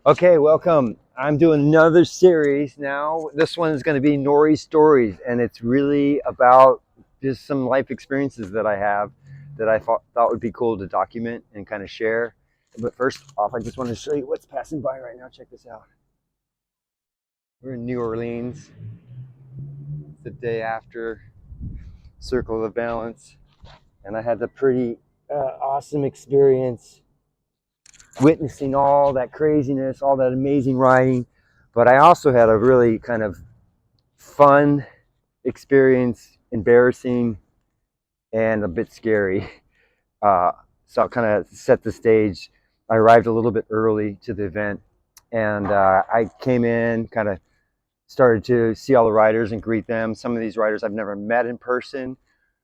Okay, welcome. I'm doing another series now. This one is going to be Nourie Stories, and it's really about just some life experiences that I have that I thought would be cool to document and kind of share. But first off, I just want to show you what's passing by right now. Check this out. We're in New Orleans. It's the day after Circle of Balance, and I had the pretty awesome experience witnessing all that craziness, all that amazing riding. But I also had a really kind of fun experience, embarrassing, and a bit scary. Uh, so I'll kind of set the stage. I arrived a little bit early to the event, and I came in, kind of started to see all the riders and greet them. Some of these riders I've never met in person,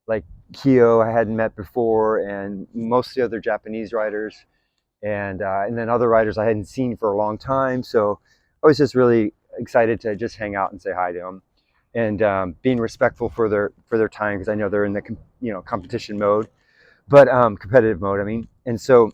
like Kyo I hadn't met before, and most of the other Japanese riders, and then other riders I hadn't seen for a long time. So I was just really excited to just hang out and say hi to them, and being respectful for their time because I know they're in the competition mode, but competitive mode. I mean, and so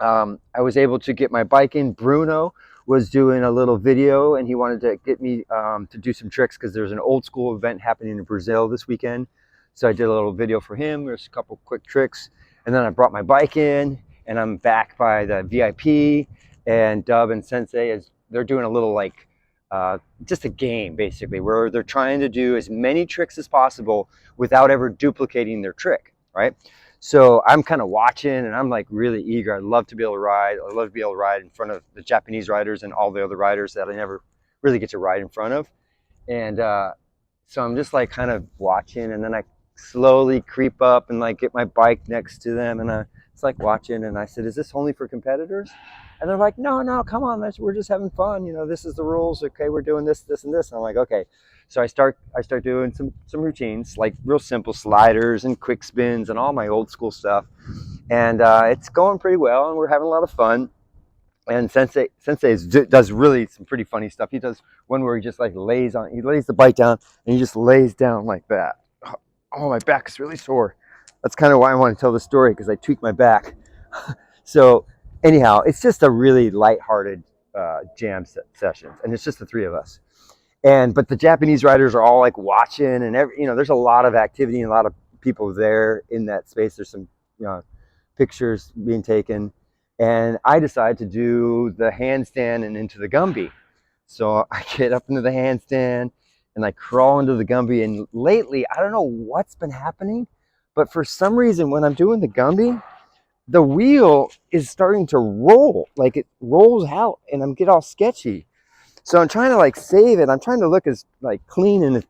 I was able to get my bike in. Bruno was doing a little video, and he wanted to get me to do some tricks because there's an old school event happening in Brazil this weekend. So I did a little video for him. There's a couple quick tricks, and then I brought my bike in, and I'm back by the VIP, and Dub and Sensei is they're doing a little like just a game basically where they're trying to do as many tricks as possible without ever duplicating their trick, right? So I'm kind of watching, and I'm like really eager. I'd love to be able to ride. I'd love to be able to ride in front of the Japanese riders and all the other riders that I never really get to ride in front of. And so I'm just like kind of watching, and then I slowly creep up and like get my bike next to them, and it's like watching. And I said, "Is this only for competitors?" And they're like, "No, no, come on, we're just having fun. This is the rules. Okay, we're doing this, this, and this." And I'm like, "Okay." So I start doing some routines, like real simple sliders and quick spins and all my old school stuff, and it's going pretty well, and we're having a lot of fun. And Sensei does really some pretty funny stuff. He does one where he just like he lays the bike down, and he just lays down like that. Oh, my back is really sore. That's kind of why I want to tell the story, because I tweaked my back. So anyhow, it's just a really lighthearted jam session, and it's just the three of us. But the Japanese riders are all like watching, and there's a lot of activity and a lot of people there in that space. There's some pictures being taken, and I decide to do the handstand and into the Gumby. So I get up into the handstand and I crawl into the Gumby. And lately, I don't know what's been happening, but for some reason, when I'm doing the Gumby, the wheel is starting to roll, like it rolls out, and I'm get all sketchy. So I'm trying to like save it. I'm trying to look as like clean and as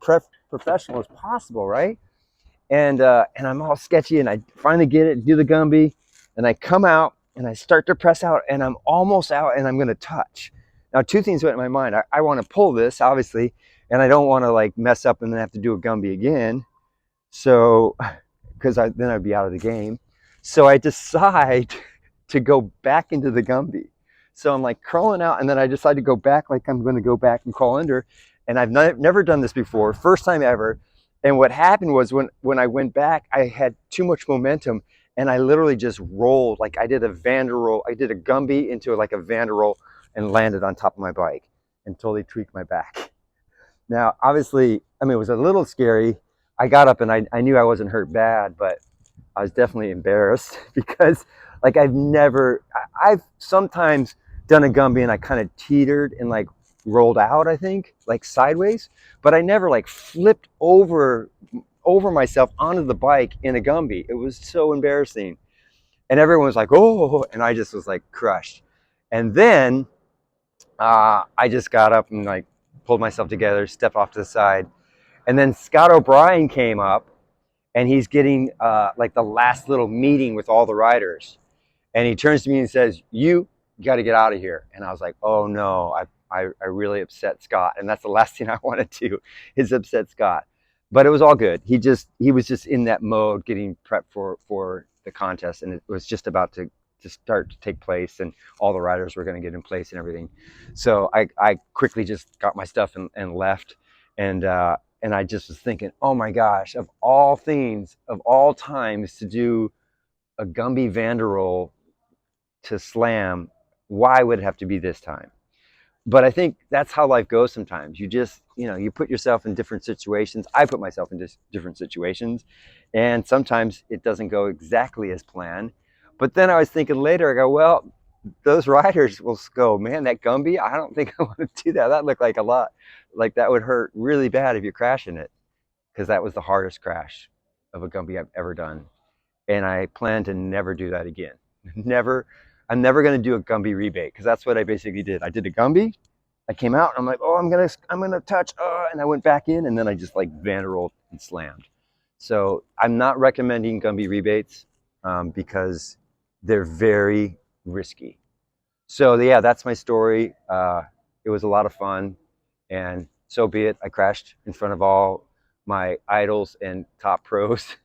professional as possible, right? And I'm all sketchy, and I finally get it, do the Gumby, and I come out and I start to press out, and I'm almost out, and I'm gonna touch. Now, two things went in my mind. I want to pull this, obviously, and I don't want to like mess up and then have to do a Gumby again. So, because then I'd be out of the game. So I decide to go back into the Gumby. So I'm like crawling out, and then I decide to go back, like I'm going to go back and crawl under. And I've never done this before, first time ever. And what happened was when I went back, I had too much momentum, and I literally just rolled. Like I did a Vander roll. I did a Gumby into like a Vander roll and landed on top of my bike and totally tweaked my back. Now, obviously, I mean, it was a little scary. I got up, and I knew I wasn't hurt bad, but I was definitely embarrassed because like I've sometimes done a Gumby and I kind of teetered and like rolled out, I think, like sideways, but I never like flipped over myself onto the bike in a Gumby. It was so embarrassing. And everyone was like, "Oh," and I just was like crushed. And then I just got up and like pulled myself together, stepped off to the side. And then Scott O'Brien came up, and he's getting like the last little meeting with all the riders. And he turns to me and says, you got to get out of here. And I was like, oh no, I really upset Scott. And that's the last thing I want to do is upset Scott. But it was all good. He was just in that mode, getting prepped for the contest. And it was just about to start to take place, and all the riders were going to get in place and everything. So I quickly just got my stuff and left. And I just was thinking, oh my gosh, of all things, of all times to do a Gumby Vanderroll to slam why would it have to be this time? But I think that's how life goes sometimes. You just, you put yourself in different situations. I put myself in different situations, and sometimes it doesn't go exactly as planned. But then I was thinking later, I go, well, those riders will go, man, that Gumby, I don't think I want to do that. That looked like a lot. Like that would hurt really bad if you're crashing it, because that was the hardest crash of a Gumby I've ever done. And I plan to never do that again. Never. I'm never going to do a Gumby rebate, because that's what I basically did. I did a Gumby. I came out. And I'm like, oh, I'm gonna touch. And I went back in, and then I just like Vanderrolled and slammed. So I'm not recommending Gumby rebates because they're very risky. So yeah, that's my story. It was a lot of fun, and so be it. I crashed in front of all my idols and top pros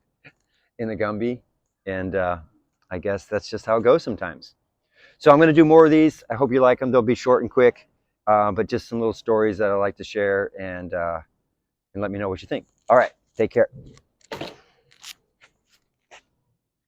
in the Gumby, and I guess that's just how it goes sometimes. So I'm going to do more of these. I hope you like them. They'll be short and quick, but just some little stories that I like to share, and let me know what you think. All right, take care.